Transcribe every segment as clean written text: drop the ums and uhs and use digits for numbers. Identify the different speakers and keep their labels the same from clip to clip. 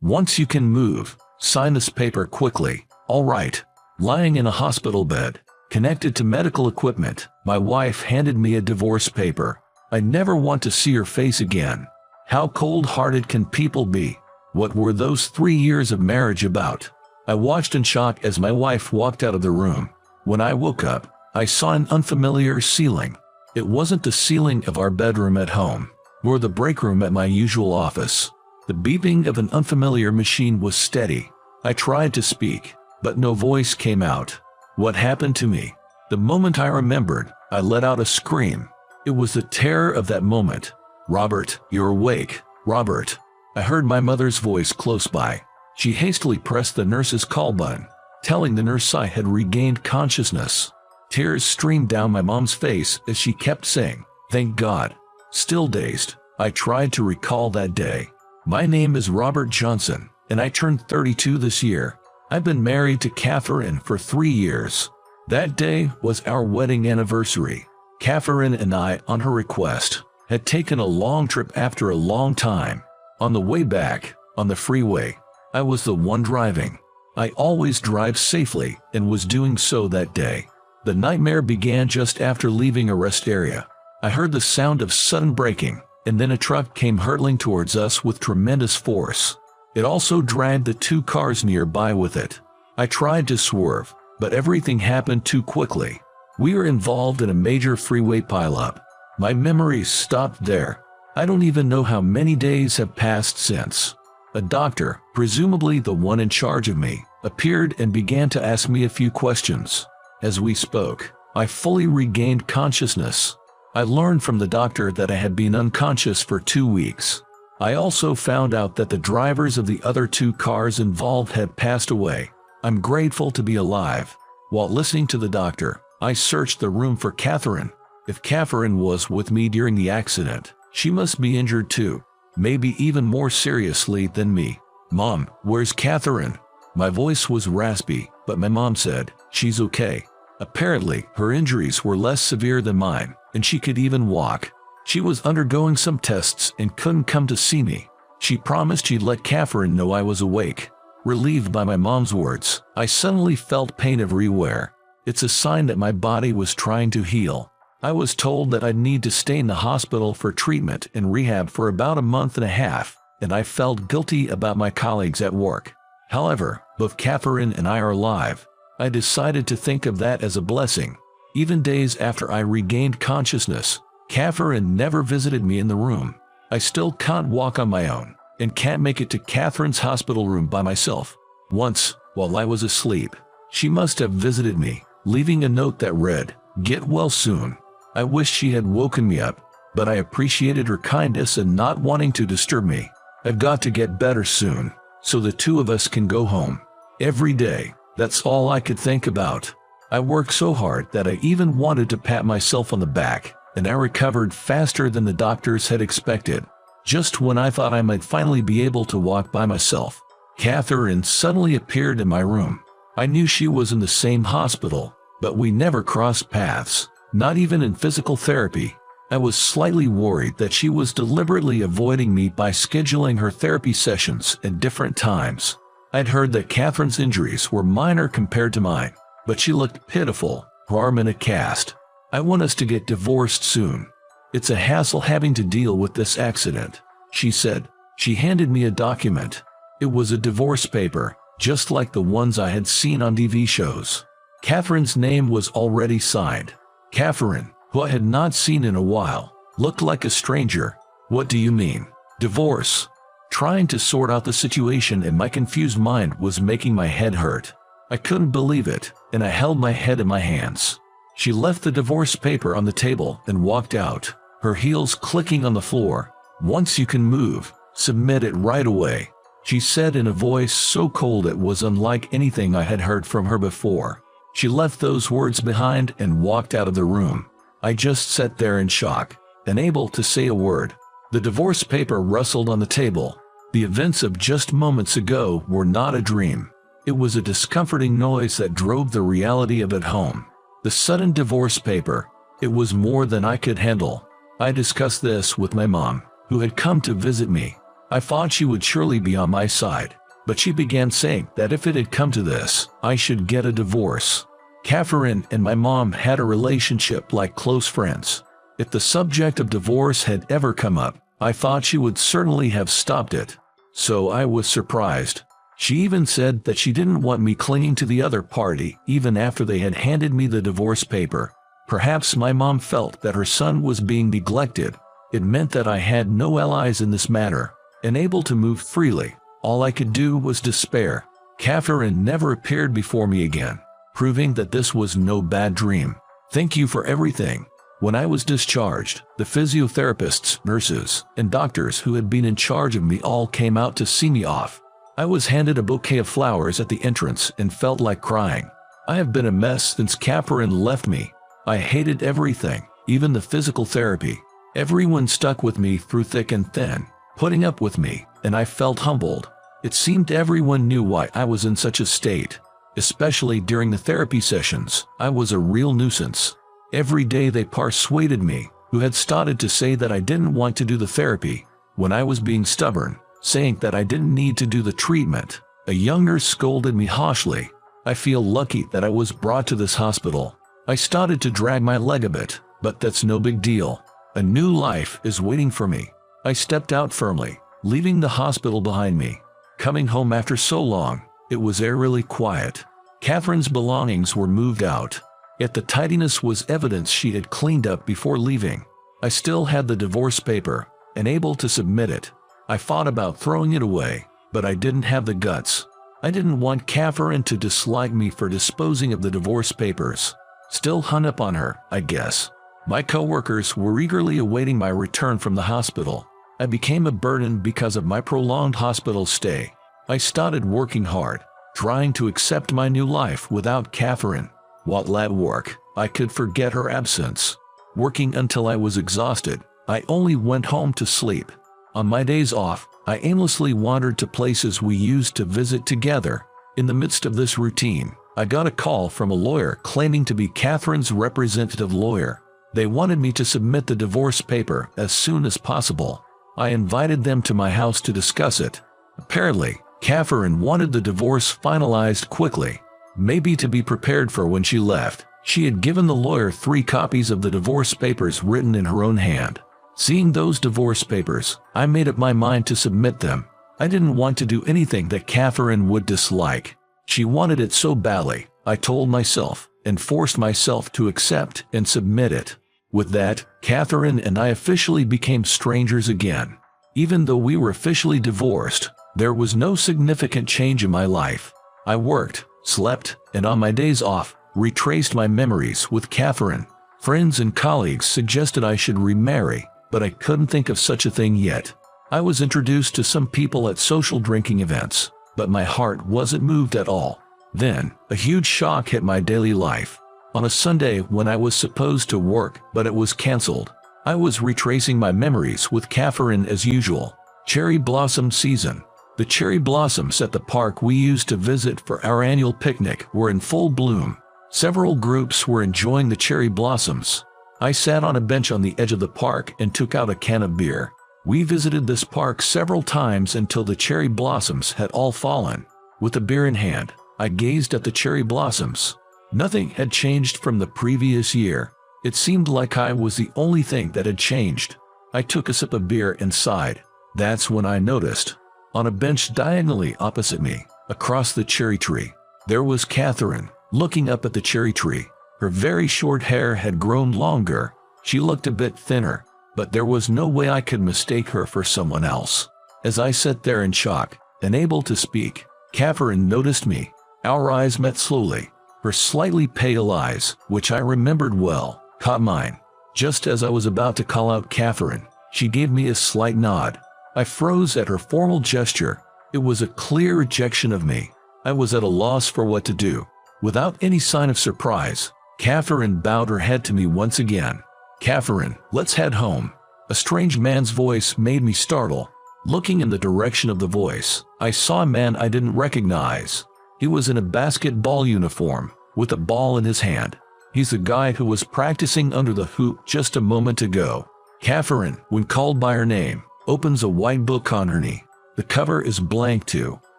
Speaker 1: Once you can move, sign this paper quickly. All right. Lying in a hospital bed, connected to medical equipment, my wife handed me a divorce paper. I never want to see her face again. How cold-hearted can people be? What were those 3 years of marriage about? I watched in shock as my wife walked out of the room. When I woke up, I saw an unfamiliar ceiling. It wasn't the ceiling of our bedroom at home, nor the break room at my usual office. The beeping of an unfamiliar machine was steady. I tried to speak, but no voice came out. What happened to me? The moment I remembered, I let out a scream. It was the terror of that moment. "Robert, you're awake. Robert." I heard my mother's voice close by. She hastily pressed the nurse's call button, telling the nurse I had regained consciousness. Tears streamed down my mom's face as she kept saying, "Thank God." Still dazed, I tried to recall that day. My name is Robert Johnson, and I turned 32 this year. I've been married to Catherine for 3 years. That day was our wedding anniversary. Catherine and I, on her request, had taken a long trip after a long time. On the way back, on the freeway, I was the one driving. I always drive safely and was doing so that day. The nightmare began just after leaving a rest area. I heard the sound of sudden braking, and then a truck came hurtling towards us with tremendous force. It also dragged the 2 cars nearby with it. I tried to swerve, but everything happened too quickly. We were involved in a major freeway pileup. My memories stopped there. I don't even know how many days have passed since. A doctor, presumably the one in charge of me, appeared and began to ask me a few questions. As we spoke, I fully regained consciousness. I learned from the doctor that I had been unconscious for 2 weeks. I also found out that the drivers of the other 2 cars involved had passed away. I'm grateful to be alive. While listening to the doctor, I searched the room for Catherine. If Catherine was with me during the accident, she must be injured too, maybe even more seriously than me. "Mom, where's Catherine?" My voice was raspy, but my mom said, "She's okay." Apparently, her injuries were less severe than mine, and she could even walk. She was undergoing some tests and couldn't come to see me. She promised she'd let Catherine know I was awake. Relieved by my mom's words, I suddenly felt pain everywhere. It's a sign that my body was trying to heal. I was told that I'd need to stay in the hospital for treatment and rehab for about a month and a half, and I felt guilty about my colleagues at work. However, both Catherine and I are alive. I decided to think of that as a blessing. Even days after I regained consciousness, Catherine never visited me in the room. I still can't walk on my own, and can't make it to Catherine's hospital room by myself. Once, while I was asleep, she must have visited me, leaving a note that read, "Get well soon." I wish she had woken me up, but I appreciated her kindness and not wanting to disturb me. I've got to get better soon, so the 2 of us can go home. Every day, that's all I could think about. I worked so hard that I even wanted to pat myself on the back, and I recovered faster than the doctors had expected. Just when I thought I might finally be able to walk by myself, Catherine suddenly appeared in my room. I knew she was in the same hospital, but we never crossed paths, not even in physical therapy. I was slightly worried that she was deliberately avoiding me by scheduling her therapy sessions at different times. I'd heard that Catherine's injuries were minor compared to mine, but she looked pitiful, her arm in a cast. "I want us to get divorced soon. It's a hassle having to deal with this accident," she said. She handed me a document. It was a divorce paper, just like the ones I had seen on TV shows. Catherine's name was already signed. Catherine, who I had not seen in a while, looked like a stranger. "What do you mean? Divorce?" Trying to sort out the situation in my confused mind was making my head hurt. I couldn't believe it, and I held my head in my hands. She left the divorce paper on the table and walked out, her heels clicking on the floor. "Once you can move, submit it right away," she said in a voice so cold it was unlike anything I had heard from her before. She left those words behind and walked out of the room. I just sat there in shock, unable to say a word. The divorce paper rustled on the table. The events of just moments ago were not a dream. It was a discomforting noise that drove the reality of it home. The sudden divorce paper, it was more than I could handle. I discussed this with my mom, who had come to visit me. I thought she would surely be on my side, but she began saying that if it had come to this, I should get a divorce. Catherine and my mom had a relationship like close friends. If the subject of divorce had ever come up, I thought she would certainly have stopped it. So I was surprised. She even said that she didn't want me clinging to the other party even after they had handed me the divorce paper. Perhaps my mom felt that her son was being neglected. It meant that I had no allies in this matter, and able to move freely. All I could do was despair. Catherine never appeared before me again, proving that this was no bad dream. Thank you for everything. When I was discharged, the physiotherapists, nurses, and doctors who had been in charge of me all came out to see me off. I was handed a bouquet of flowers at the entrance and felt like crying. I have been a mess since Catherine left me. I hated everything, even the physical therapy. Everyone stuck with me through thick and thin, putting up with me, and I felt humbled. It seemed everyone knew why I was in such a state. Especially during the therapy sessions, I was a real nuisance. Every day they persuaded me, who had started to say that I didn't want to do the therapy, when I was being stubborn, saying that I didn't need to do the treatment. A young nurse scolded me harshly. I feel lucky that I was brought to this hospital. I started to drag my leg a bit, but that's no big deal. A new life is waiting for me. I stepped out firmly, leaving the hospital behind me. Coming home after so long, it was eerily quiet. Catherine's belongings were moved out. Yet the tidiness was evidence she had cleaned up before leaving. I still had the divorce paper, and able to submit it. I thought about throwing it away, but I didn't have the guts. I didn't want Catherine to dislike me for disposing of the divorce papers. Still hung up on her, I guess. My coworkers were eagerly awaiting my return from the hospital. I became a burden because of my prolonged hospital stay. I started working hard, trying to accept my new life without Catherine. While at work, I could forget her absence. Working until I was exhausted, I only went home to sleep. On my days off, I aimlessly wandered to places we used to visit together. In the midst of this routine, I got a call from a lawyer claiming to be Catherine's representative lawyer. They wanted me to submit the divorce paper as soon as possible. I invited them to my house to discuss it. Apparently, Catherine wanted the divorce finalized quickly. Maybe to be prepared for when she left, she had given the lawyer 3 copies of the divorce papers written in her own hand. Seeing those divorce papers, I made up my mind to submit them. I didn't want to do anything that Catherine would dislike. She wanted it so badly, I told myself, and forced myself to accept and submit it. With that, Catherine and I officially became strangers again. Even though we were officially divorced, there was no significant change in my life. I worked, slept, and on my days off, retraced my memories with Catherine. Friends and colleagues suggested I should remarry, but I couldn't think of such a thing yet. I was introduced to some people at social drinking events, but my heart wasn't moved at all. Then, a huge shock hit my daily life. On a Sunday when I was supposed to work, but it was cancelled, I was retracing my memories with Catherine as usual. Cherry blossom season. The cherry blossoms at the park we used to visit for our annual picnic were in full bloom. Several groups were enjoying the cherry blossoms. I sat on a bench on the edge of the park and took out a can of beer. We visited this park several times until the cherry blossoms had all fallen. With the beer in hand, I gazed at the cherry blossoms. Nothing had changed from the previous year. It seemed like I was the only thing that had changed. I took a sip of beer and sighed. That's when I noticed. On a bench diagonally opposite me, across the cherry tree, there was Catherine, looking up at the cherry tree. Her very short hair had grown longer. She looked a bit thinner, but there was no way I could mistake her for someone else. As I sat there in shock, unable to speak, Catherine noticed me. Our eyes met slowly. Her slightly pale eyes, which I remembered well, caught mine. Just as I was about to call out Catherine, she gave me a slight nod. I froze at her formal gesture. It was a clear rejection of me. I was at a loss for what to do. Without any sign of surprise, Catherine bowed her head to me once again. Catherine, let's head home. A strange man's voice made me startle. Looking in the direction of the voice, I saw a man I didn't recognize. He was in a basketball uniform, with a ball in his hand. He's the guy who was practicing under the hoop just a moment ago. Catherine, when called by her name, opens a white book on her knee. The cover is blank too,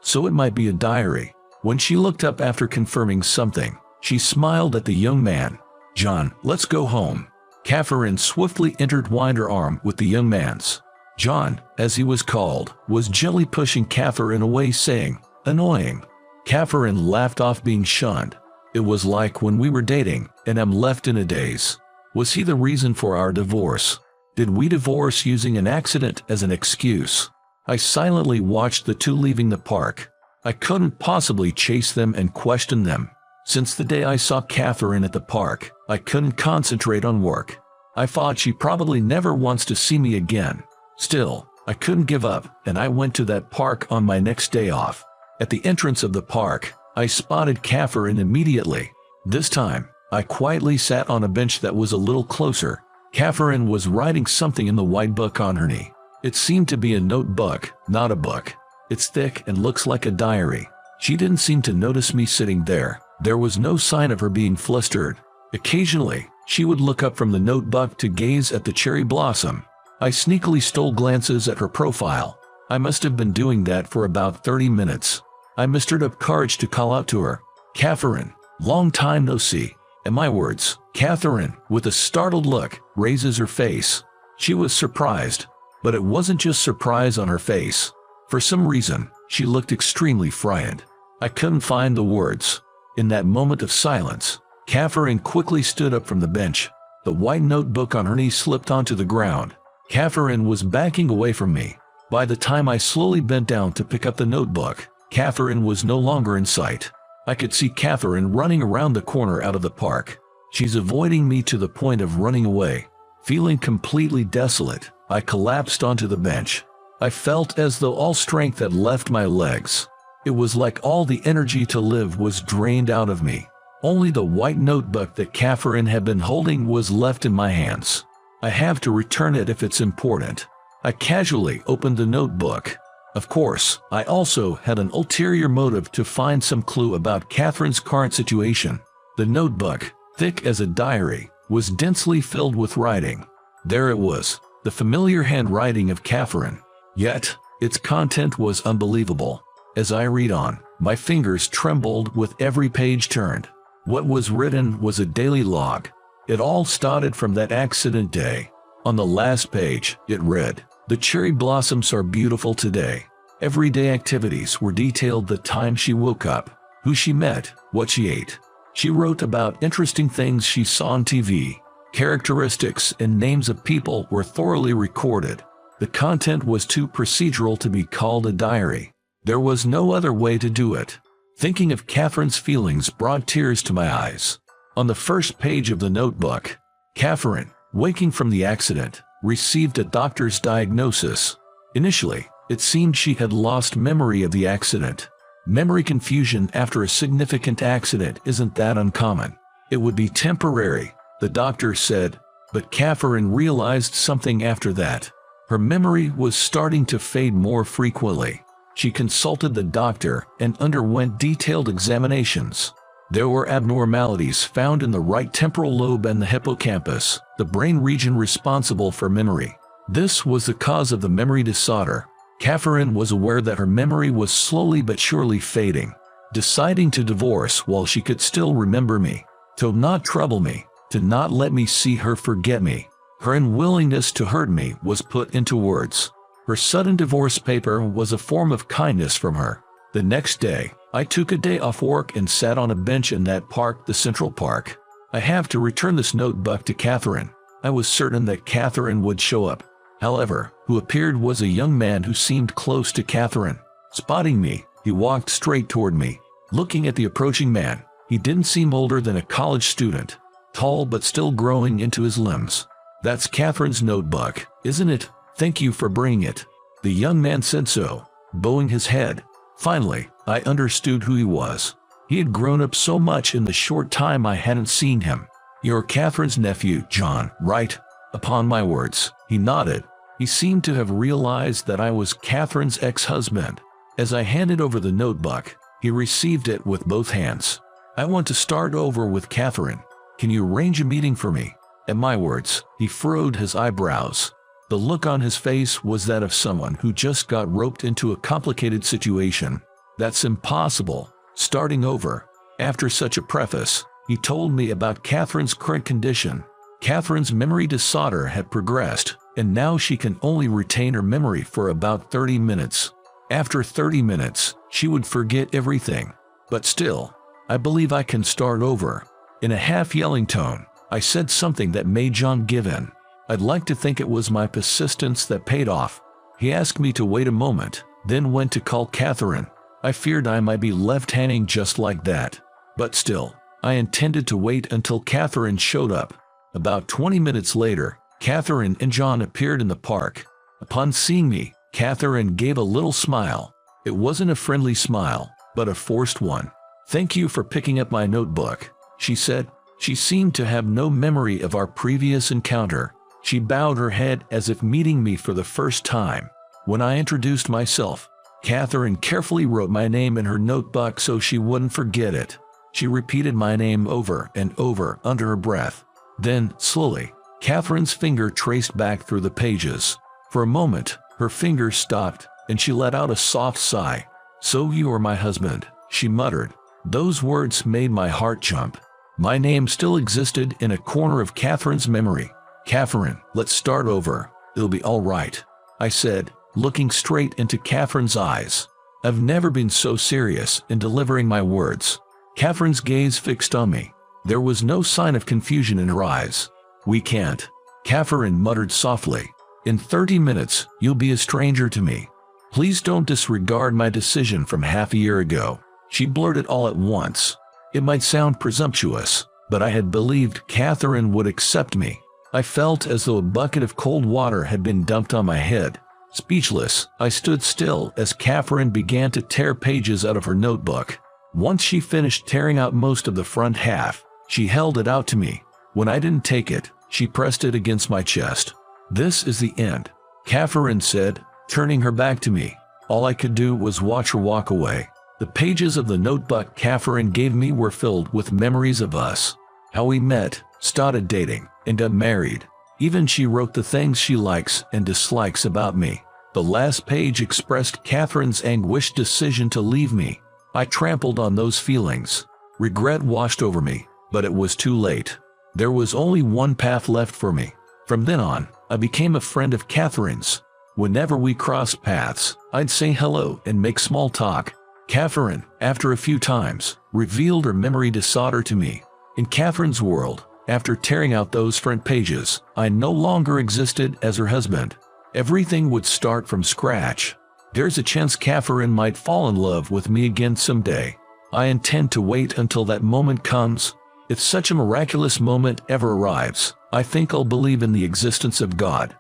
Speaker 1: so it might be a diary. When she looked up after confirming something, she smiled at the young man. "John, let's go home." Catherine swiftly intertwined her arm with the young man's. John, as he was called, was gently pushing Catherine away, saying, "Annoying." Catherine laughed off being shunned. It was like when we were dating, and I'm left in a daze. Was he the reason for our divorce? Did we divorce using an accident as an excuse? I silently watched the two leaving the park. I couldn't possibly chase them and question them. Since the day I saw Catherine at the park, I couldn't concentrate on work. I thought she probably never wants to see me again. Still, I couldn't give up, and I went to that park on my next day off. At the entrance of the park, I spotted Catherine immediately. This time, I quietly sat on a bench that was a little closer. Catherine was writing something in the white book on her knee. It seemed to be a notebook, not a book. It's thick and looks like a diary. She didn't seem to notice me sitting there. There was no sign of her being flustered. Occasionally, she would look up from the notebook to gaze at the cherry blossom. I sneakily stole glances at her profile. I must have been doing that for about 30 minutes. I mustered up courage to call out to her. "Catherine, long time no see." And my words, Catherine, with a startled look, raises her face. She was surprised, but it wasn't just surprise on her face. For some reason, she looked extremely frightened. I couldn't find the words. In that moment of silence, Catherine quickly stood up from the bench. The white notebook on her knee slipped onto the ground. Catherine was backing away from me. By the time I slowly bent down to pick up the notebook, Catherine was no longer in sight. I could see Catherine running around the corner out of the park. She's avoiding me to the point of running away. Feeling completely desolate, I collapsed onto the bench. I felt as though all strength had left my legs. It was like all the energy to live was drained out of me. Only the white notebook that Catherine had been holding was left in my hands. I have to return it if it's important. I casually opened the notebook. Of course, I also had an ulterior motive to find some clue about Catherine's current situation. The notebook, thick as a diary, was densely filled with writing. There it was, the familiar handwriting of Catherine. Yet, its content was unbelievable. As I read on, my fingers trembled with every page turned. What was written was a daily log. It all started from that accident day. On the last page, it read, "The cherry blossoms are beautiful today." Everyday activities were detailed: the time she woke up, who she met, what she ate. She wrote about interesting things she saw on TV. Characteristics and names of people were thoroughly recorded. The content was too procedural to be called a diary. There was no other way to do it. Thinking of Catherine's feelings brought tears to my eyes. On the first page of the notebook, Catherine, waking from the accident, received a doctor's diagnosis. Initially, it seemed she had lost memory of the accident. Memory confusion after a significant accident isn't that uncommon. It would be temporary, the doctor said, but Catherine realized something after that. Her memory was starting to fade more frequently. She consulted the doctor and underwent detailed examinations. There were abnormalities found in the right temporal lobe and the hippocampus, the brain region responsible for memory. This was the cause of the memory disorder. Catherine was aware that her memory was slowly but surely fading. Deciding to divorce while she could still remember me, to not trouble me, to not let me see her forget me. Her unwillingness to hurt me was put into words. Her sudden divorce paper was a form of kindness from her. The next day, I took a day off work and sat on a bench in that park, the Central Park. I have to return this notebook to Catherine. I was certain that Catherine would show up. However, who appeared was a young man who seemed close to Catherine. Spotting me, he walked straight toward me. Looking at the approaching man, he didn't seem older than a college student, tall but still growing into his limbs. "That's Catherine's notebook, isn't it? Thank you for bringing it." The young man said so, bowing his head. Finally, I understood who he was. He had grown up so much in the short time I hadn't seen him. "You're Catherine's nephew, John, right?" Upon my words, he nodded. He seemed to have realized that I was Catherine's ex-husband. As I handed over the notebook, he received it with both hands. "I want to start over with Catherine. Can you arrange a meeting for me?" At my words, he furrowed his eyebrows. The look on his face was that of someone who just got roped into a complicated situation. That's impossible. Starting over. After such a preface, he told me about Catherine's current condition. Catherine's memory disorder had progressed, and now she can only retain her memory for about 30 minutes. After 30 minutes, she would forget everything. But still, I believe I can start over. In a half-yelling tone, I said something that made John give in. I'd like to think it was my persistence that paid off. He asked me to wait a moment, then went to call Catherine. I feared I might be left hanging just like that. But still, I intended to wait until Catherine showed up. About 20 minutes later, Catherine and John appeared in the park. Upon seeing me, Catherine gave a little smile. It wasn't a friendly smile, but a forced one. "Thank you for picking up my notebook," she said. She seemed to have no memory of our previous encounter. She bowed her head as if meeting me for the first time. When I introduced myself, Catherine carefully wrote my name in her notebook so she wouldn't forget it. She repeated my name over and over under her breath. Then, slowly, Catherine's finger traced back through the pages. For a moment, her fingers stopped, and she let out a soft sigh. "So you are my husband," she muttered. Those words made my heart jump. My name still existed in a corner of Catherine's memory. "Catherine, let's start over. It'll be all right," I said, looking straight into Catherine's eyes. I've never been so serious in delivering my words. Catherine's gaze fixed on me. There was no sign of confusion in her eyes. "We can't," Catherine muttered softly. "In 30 minutes, you'll be a stranger to me. Please don't disregard my decision from half a year ago." She blurted all at once. It might sound presumptuous, but I had believed Catherine would accept me. I felt as though a bucket of cold water had been dumped on my head. Speechless, I stood still as Catherine began to tear pages out of her notebook. Once she finished tearing out most of the front half, she held it out to me. When I didn't take it, she pressed it against my chest. "This is the end," Catherine said, turning her back to me. All I could do was watch her walk away. The pages of the notebook Catherine gave me were filled with memories of us. How we met, started dating, and got married. Even she wrote the things she likes and dislikes about me. The last page expressed Catherine's anguished decision to leave me. I trampled on those feelings. Regret washed over me, but it was too late. There was only one path left for me. From then on, I became a friend of Catherine's. Whenever we crossed paths, I'd say hello and make small talk. Catherine, after a few times, revealed her memory disorder to me. In Catherine's world, after tearing out those front pages, I no longer existed as her husband. Everything would start from scratch. There's a chance Catherine might fall in love with me again someday. I intend to wait until that moment comes. If such a miraculous moment ever arrives, I think I'll believe in the existence of God.